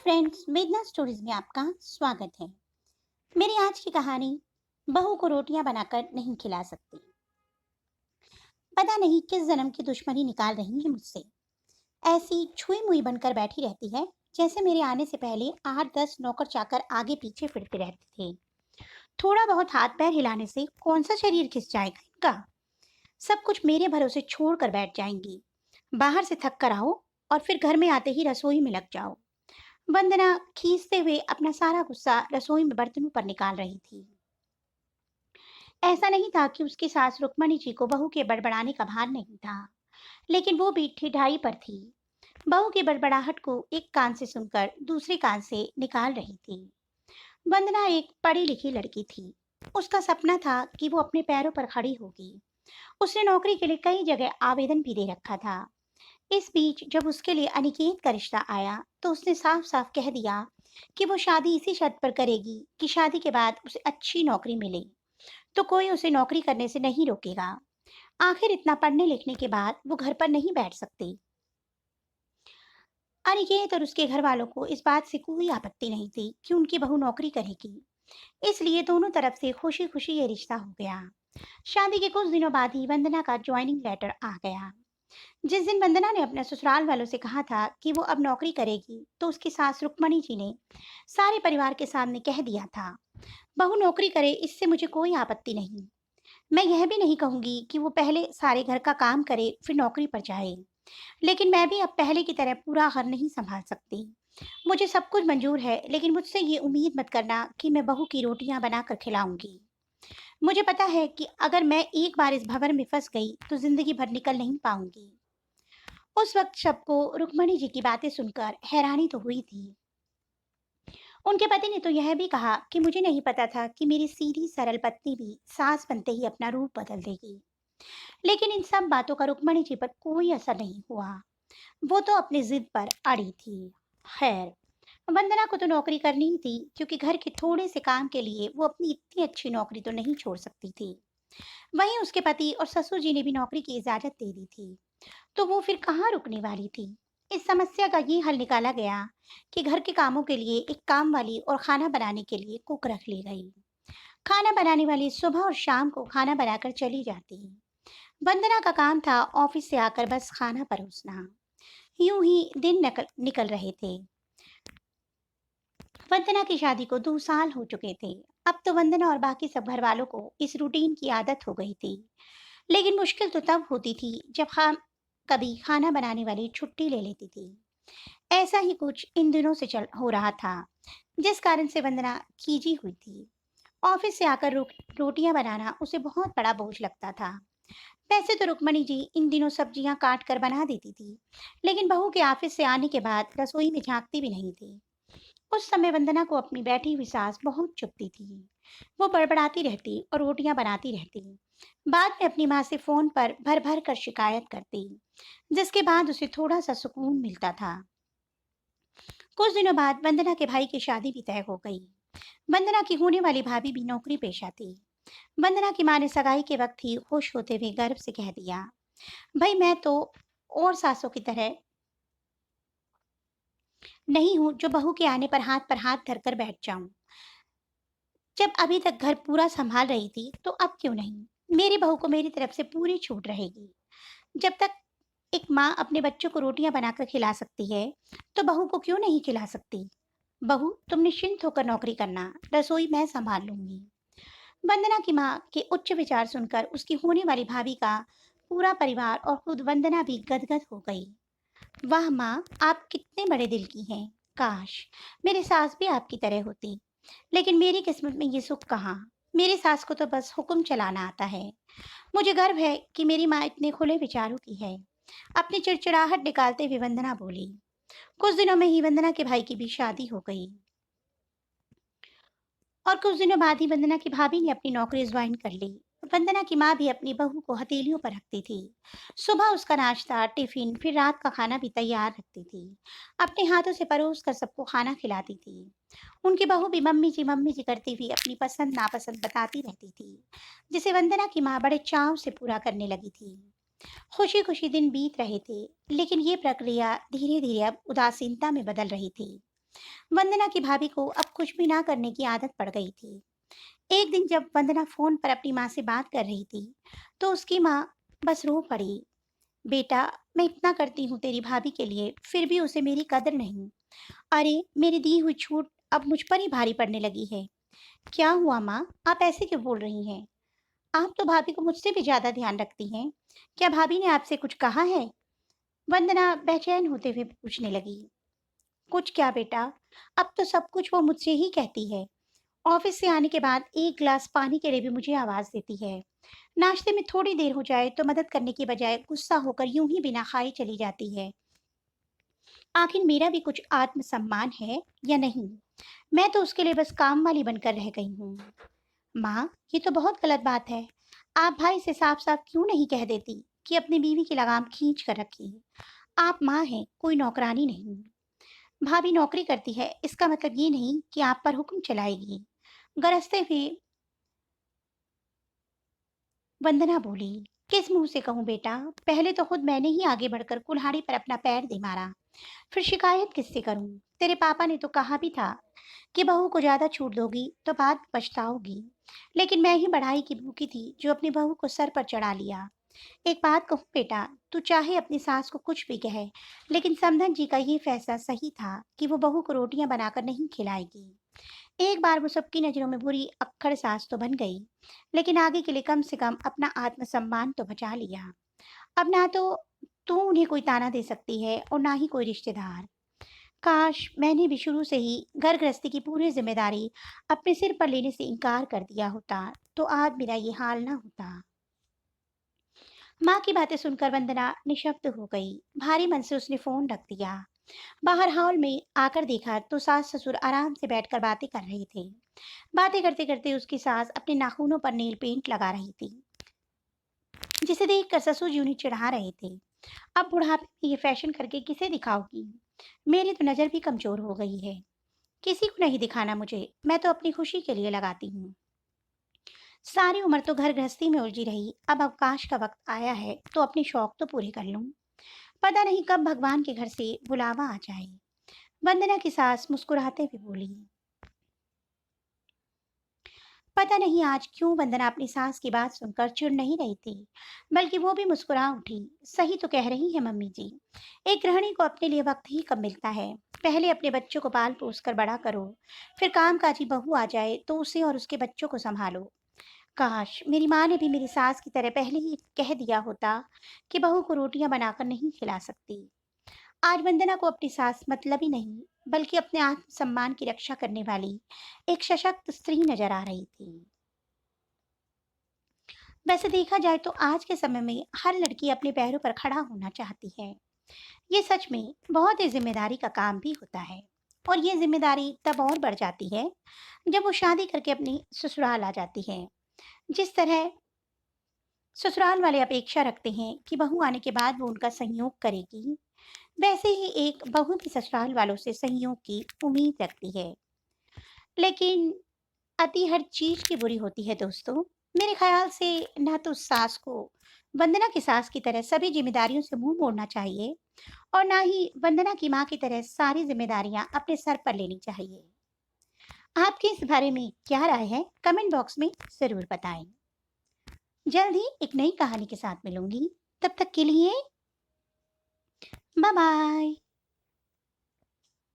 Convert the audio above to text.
Friends, वेदना stories में आपका स्वागत है। मेरी आज की कहानी बहू को रोटियां बनाकर नहीं खिला सकती। पता नहीं किस जन्म की दुश्मनी निकाल रही है मुझसे। ऐसी छुई मुई बनकर बैठी रहती है जैसे मेरे आने से पहले 8-10 नौकर चाकर आगे पीछे फिरते रहते थे। थोड़ा बहुत हाथ पैर हिलाने से कौन सा शरीर खिंच जाएगा इनका। सब कुछ मेरे भरोसे छोड़ कर बैठ जाएंगी। बाहर से थक कर आओ और फिर घर में आते ही रसोई में लग जाओ। वंदना खींचते हुए अपना सारा गुस्सा रसोई में बर्तनों पर निकाल रही थी। ऐसा नहीं था कि उसकी सास रुक्मणी जी को बहू के बड़बड़ाने का भार नहीं था, लेकिन वो भी ठिठाई पर थी। बहू की बड़बड़ाहट को एक कान से सुनकर दूसरे कान से निकाल रही थी। वंदना एक पढ़ी लिखी लड़की थी। उसका सपना था कि वो अपने पैरों पर खड़ी होगी। उसने नौकरी के लिए कई जगह आवेदन भी दे रखा था। इस बीच जब उसके लिए अनिकेत का रिश्ता आया तो उसने साफ साफ कह दिया कि वो शादी इसी शर्त पर करेगी कि शादी के बाद उसे अच्छी नौकरी मिले, तो कोई उसे नौकरी करने से नहीं रोकेगा। आखिर इतना पढ़ने लिखने के बाद वो घर पर नहीं बैठ सकती। अनिकेत और उसके घर वालों को इस बात से कोई आपत्ति नहीं थी कि उनकी बहू नौकरी करेगी। इसलिए दोनों तरफ से खुशी खुशी ये रिश्ता हो गया। शादी के कुछ दिनों बाद ही वंदना का ज्वाइनिंग लेटर आ गया। जिस दिन वंदना ने अपने ससुराल वालों से कहा था कि वो अब नौकरी करेगी, तो उसकी सास रुक्मणी जी ने सारे परिवार के सामने कह दिया था, बहू नौकरी करे इससे मुझे कोई आपत्ति नहीं। मैं यह भी नहीं कहूंगी कि वो पहले सारे घर का काम करे फिर नौकरी पर जाए, लेकिन मैं भी अब पहले की तरह पूरा घर नहीं संभाल सकती। मुझे सब कुछ मंजूर है, लेकिन मुझसे ये उम्मीद मत करना कि मैं बहू की रोटियां बनाकर खिलाऊंगी। मुझे पता है कि अगर मैं एक बार इस भंवर में फंस गई तो जिंदगी भर निकल नहीं पाऊंगी। उस वक्त सबको रुक्मणी जी की बातें सुनकर हैरानी तो हुई थी। उनके पति ने तो यह भी कहा कि मुझे नहीं पता था कि मेरी सीधी सरल पत्नी भी सास बनते ही अपना रूप बदल देगी। लेकिन इन सब बातों का रुक्मणी जी पर कोई असर नहीं हुआ। वो तो अपनी जिद पर अड़ी थी। खैर, वंदना को तो नौकरी करनी ही थी, क्योंकि घर के थोड़े से काम के लिए वो अपनी इतनी अच्छी नौकरी तो नहीं छोड़ सकती थी। वहीं उसके पति और ससुर जी ने भी नौकरी की इजाजत दे दी थी, तो वो फिर कहाँ रुकने वाली थी। इस समस्या का ये हल निकाला गया कि घर के कामों के लिए एक काम वाली और खाना बनाने के लिए कुक रख ली गई। खाना बनाने वाली सुबह और शाम को खाना बनाकर चली जाती। वंदना का काम था ऑफिस से आकर बस खाना परोसना। यूं ही दिन निकल रहे थे। वंदना की शादी को 2 साल हो चुके थे। अब तो वंदना और बाकी सब घर वालों को इस रूटीन की आदत हो गई थी। लेकिन मुश्किल तो तब होती थी जब हम कभी खाना बनाने वाली छुट्टी ले लेती थी। ऐसा ही कुछ इन दिनों से चल हो रहा था, जिस कारण से वंदना खींची हुई थी। ऑफिस से आकर रोटियां बनाना उसे बहुत बड़ा बोझ लगता था। वैसे तो रुक्मणी जी इन दिनों सब्जियां काट कर बना देती थी, लेकिन बहू के ऑफिस से आने के बाद रसोई में झांकती भी नहीं थी। उस समय वंदना को अपनी बैठी हुई सास बहुत चुभती थी। वो बड़बड़ाती रहती और रोटियां बनाती रहती। बाद में अपनी माँ से फोन पर भर भर कर शिकायत करती, जिसके बाद उसे थोड़ा सा सुकून मिलता था। कुछ दिनों बाद वंदना के भाई की शादी भी तय हो गई। वंदना की होने वाली भाभी भी नौकरी पेशा थी। वंदना की माँ ने सगाई के वक्त ही खुश होते हुए गर्व से कह दिया, भाई मैं तो और सासों की तरह नहीं हूँ जो बहू के आने पर हाथ धरकर बैठ जाऊं। जब अभी तक घर पूरा संभाल रही थी तो अब क्यों नहीं। मेरी बहू को मेरी तरफ से पूरी छूट रहेगी। जब तक एक माँ अपने बच्चों को रोटियां बनाकर खिला सकती है, तो बहू को क्यों नहीं खिला सकती। बहू तुम निश्चिंत होकर नौकरी करना, रसोई मैं संभाल लूंगी। वंदना की माँ के उच्च विचार सुनकर उसकी होने वाली भाभी का पूरा परिवार और खुद वंदना भी गदगद हो गई। वाह माँ, आप कितने बड़े दिल की हैं। काश मेरी सास भी आपकी तरह होती। लेकिन मेरी किस्मत में ये सुख कहाँ। मेरी सास को तो बस हुक्म चलाना आता है। मुझे गर्व है कि मेरी माँ इतने खुले विचारों की है। अपनी चिड़चिड़ाहट निकालते हुए वंदना बोली। कुछ दिनों में ही वंदना के भाई की भी शादी हो गई और कुछ दिनों बाद ही वंदना की भाभी ने अपनी नौकरी ज्वाइन कर ली। वंदना की माँ भी अपनी बहू को हथेलियों पर रखती थी। सुबह उसका नाश्ता, टिफिन, फिर रात का खाना भी तैयार रखती थी। अपने हाथों से परोस कर सबको खाना खिलाती थी। उनकी बहू भी मम्मी जी करती हुई अपनी पसंद नापसंद बताती रहती थी, जिसे वंदना की माँ बड़े चाव से पूरा करने लगी थी। खुशी खुशी दिन बीत रहे थे, लेकिन ये प्रक्रिया धीरे धीरे अब उदासीनता में बदल रही थी। वंदना की भाभी को अब कुछ भी ना करने की आदत पड़ गई थी। एक दिन जब वंदना फोन पर अपनी माँ से बात कर रही थी, तो उसकी माँ बस रो पड़ी। बेटा, मैं इतना करती हूँ तेरी भाभी के लिए, फिर भी उसे मेरी कदर नहीं। अरे, मेरी दी हुई छूट अब मुझ पर ही भारी पड़ने लगी है। क्या हुआ माँ, आप ऐसे क्यों बोल रही हैं? आप तो भाभी को मुझसे भी ज्यादा ध्यान रखती हैं। क्या भाभी ने आपसे कुछ कहा है? वंदना बेचैन होते हुए पूछने लगी। कुछ क्या बेटा, अब तो सब कुछ वो मुझसे ही कहती है। ऑफिस से आने के बाद एक गिलास पानी के लिए भी मुझे आवाज देती है। नाश्ते में थोड़ी देर हो जाए तो मदद करने की बजाय गुस्सा होकर यूं ही बिना खाए चली जाती है। आखिर मेरा भी कुछ आत्मसम्मान है या नहीं? मैं तो उसके लिए बस काम वाली बनकर रह गई हूँ। माँ, ये तो बहुत गलत बात है। आप भाई से साफ साफ क्यों नहीं कह देती कि अपनी बीवी की लगाम खींच कर रखी? आप माँ हैं, कोई नौकरानी नहीं। भाभी नौकरी करती है, इसका मतलब ये नहीं कि आप पर हुक्म चलाएगी। गरजते हुए वंदना बोली। किस मुंह से कहूँ बेटा, पहले तो खुद मैंने ही आगे बढ़कर कुल्हाड़ी पर अपना पैर दे मारा, फिर शिकायत किससे करूं? तेरे पापा ने तो कहा भी था कि बहू को ज्यादा छूट दोगी तो बाद में पछताओगी। लेकिन मैं ही बढ़ाई की भूखी थी जो अपनी बहू को सर पर चढ़ा लिया। एक बात कहूँ बेटा, तू चाहे अपनी सास को कुछ भी कहे, लेकिन समधन जी का ये फैसला सही था कि वो बहू को रोटियां बनाकर नहीं खिलाएगी। एक बार वो सबकी नजरों में बुरी अक्खड़ सास तो बन गई, लेकिन आगे के लिए कम से कम अपना आत्मसम्मान तो बचा लिया। अब ना तो तू उन्हें कोई ताना दे सकती है और ना ही कोई रिश्तेदार। काश मैंने भी शुरू से ही घर गृहस्थी की पूरी जिम्मेदारी अपने सिर पर लेने से इनकार कर दिया होता, तो आज मेरा ये हाल ना होता। माँ की बातें सुनकर वंदना निशब्द हो गई। भारी मन से उसने फोन रख दिया। बाहर हॉल में आकर देखा तो सास ससुर आराम से बैठकर बातें कर रहे थे। बातें करते करते उसकी सास अपने नाखूनों पर नेल पेंट लगा रही थी, जिसे देखकर ससुर जी उन्हें चिढ़ा रहे थे। अब बुढ़ापे में ये फैशन करके किसे दिखाओगी? मेरी तो नजर भी कमजोर हो गई है। किसी को नहीं दिखाना मुझे, मैं तो अपनी खुशी के लिए लगाती हूँ। सारी उम्र तो घर गृहस्थी में उलझी रही, अब अवकाश का वक्त आया है तो अपने शौक तो पूरे कर लूं। पता नहीं कब भगवान के घर से बुलावा आ जाए। वंदना की सास मुस्कुराते हुए बोली। पता नहीं आज क्यों वंदना अपनी सास की बात सुनकर चिढ़ नहीं रही थी, बल्कि वो भी मुस्कुरा उठी। सही तो कह रही है मम्मी जी। एक गृहिणी को अपने लिए वक्त ही कब मिलता है। पहले अपने बच्चों को पाल पोस कर बड़ा करो, फिर कामकाजी बहू आ जाए तो उसे और उसके बच्चों को संभालो। काश मेरी माँ ने भी मेरी सास की तरह पहले ही कह दिया होता कि बहू को रोटियां बनाकर नहीं खिला सकती। आज वंदना को अपनी सास मतलब ही नहीं, बल्कि अपने आत्मसम्मान की रक्षा करने वाली एक सशक्त स्त्री नजर आ रही थी। वैसे देखा जाए तो आज के समय में हर लड़की अपने पैरों पर खड़ा होना चाहती है। ये सच में बहुत ही जिम्मेदारी का काम भी होता है। और ये जिम्मेदारी तब और बढ़ जाती है जब वो शादी करके अपनी ससुराल आ जाती है। जिस तरह ससुराल वाले अपेक्षा रखते हैं कि बहू आने के बाद वो उनका सहयोग करेगी, वैसे ही एक बहू भी ससुराल वालों से सहयोग की उम्मीद रखती है। लेकिन अति हर चीज की बुरी होती है दोस्तों। मेरे ख्याल से ना तो सास को वंदना की सास की तरह सभी जिम्मेदारियों से मुंह मोड़ना चाहिए, और ना ही वंदना की माँ की तरह सारी जिम्मेदारियां अपने सर पर लेनी चाहिए। आपकी इस बारे में क्या राय है, कमेंट बॉक्स में जरूर बताएं। जल्द ही एक नई कहानी के साथ मिलूंगी। तब तक के लिए बाय बाय।